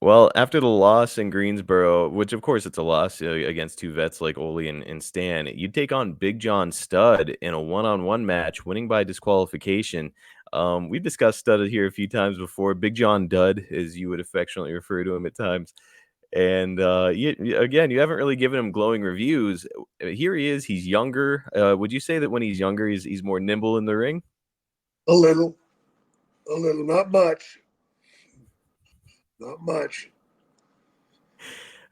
Well, after the loss in Greensboro, which of course it's a loss against two vets like Ole and Stan, you take on Big John Studd in a one-on-one match, winning by disqualification. We've discussed Studd here a few times before. Big John Dud, as you would affectionately refer to him at times. And again, you haven't really given him glowing reviews. Here he is. He's younger. Would you say that when he's younger, he's more nimble in the ring? A little, not much, not much.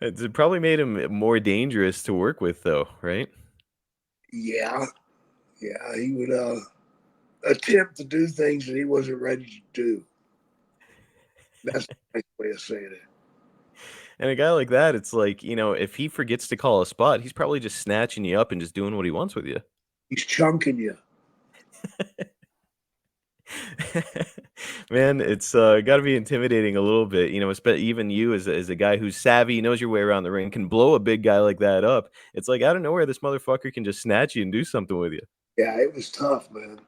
It probably made him more dangerous to work with, though, right? Yeah, yeah. He would attempt to do things that he wasn't ready to do. That's the nice way of saying it. And a guy like that, it's like, if he forgets to call a spot, he's probably just snatching you up and just doing what he wants with you. He's chunking you. Man, it's got to be intimidating a little bit, even you as a guy who's savvy, knows your way around the ring, can blow a big guy like that up. It's like out of nowhere, this motherfucker can just snatch you and do something with you. Yeah, it was tough, man.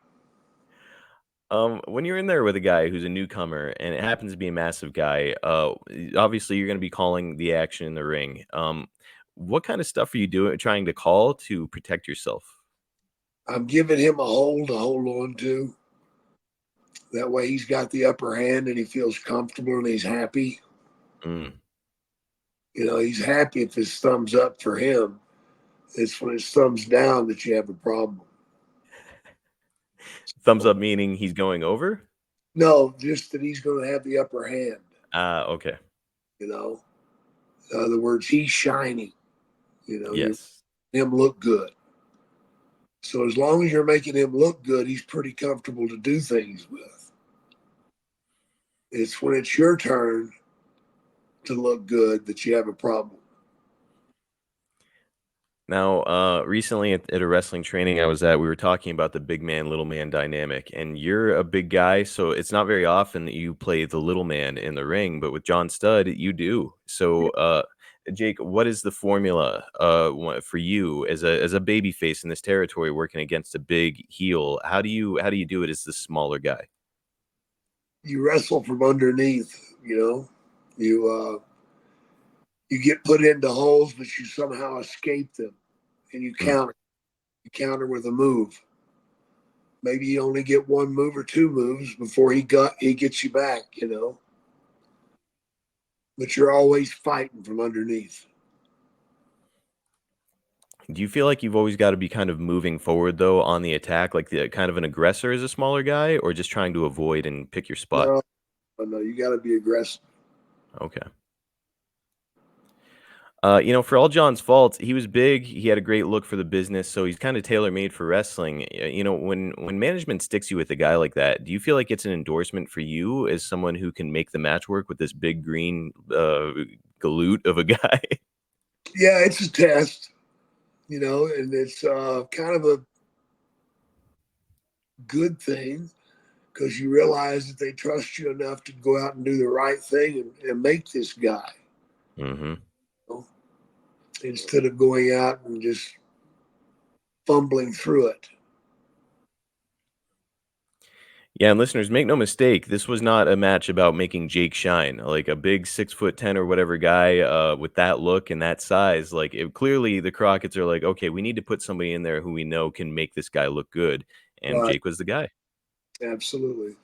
When you're in there with a guy who's a newcomer and it happens to be a massive guy, obviously you're going to be calling the action in the ring. What kind of stuff are you doing, trying to call to protect yourself? I'm giving him a hold to hold on to. That way he's got the upper hand and he feels comfortable and he's happy. Mm. He's happy if his thumbs up for him. It's when his thumbs down that you have a problem. Thumbs up meaning he's going over? No, just that he's going to have the upper hand. Okay. In other words, he's shiny. You Yes. him look good. So as long as you're making him look good, he's pretty comfortable to do things with. It's when it's your turn to look good that you have a problem. Now, recently at a wrestling training I was at, we were talking about the big man, little man dynamic, and you're a big guy, so it's not very often that you play the little man in the ring, but with John Studd, you do. So, Jake, what is the formula for you as a baby face in this territory working against a big heel? How do you do it as the smaller guy? You wrestle from underneath. You you get put into holes, but you somehow escape them, and you Mm. counter. You counter with a move. Maybe you only get one move or two moves before he gets you back. But you're always fighting from underneath. Do you feel like you've always got to be kind of moving forward though on the attack, like the kind of an aggressor as a smaller guy, or just trying to avoid and pick your spot? No, no, you got to be aggressive. Okay. For all John's faults, he was big. He had a great look for the business, so he's kind of tailor made for wrestling. When management sticks you with a guy like that, do you feel like it's an endorsement for you as someone who can make the match work with this big green galoot of a guy? Yeah, it's a test. And it's kind of a good thing because you realize that they trust you enough to go out and do the right thing and make this guy. Hmm. You know, instead of going out and just fumbling through it. Yeah, and listeners, make no mistake, this was not a match about making Jake shine. Like a big 6'10" or whatever guy with that look and that size. Like clearly, the Crockett's are like, okay, we need to put somebody in there who we know can make this guy look good, and Right. Jake was the guy. Absolutely.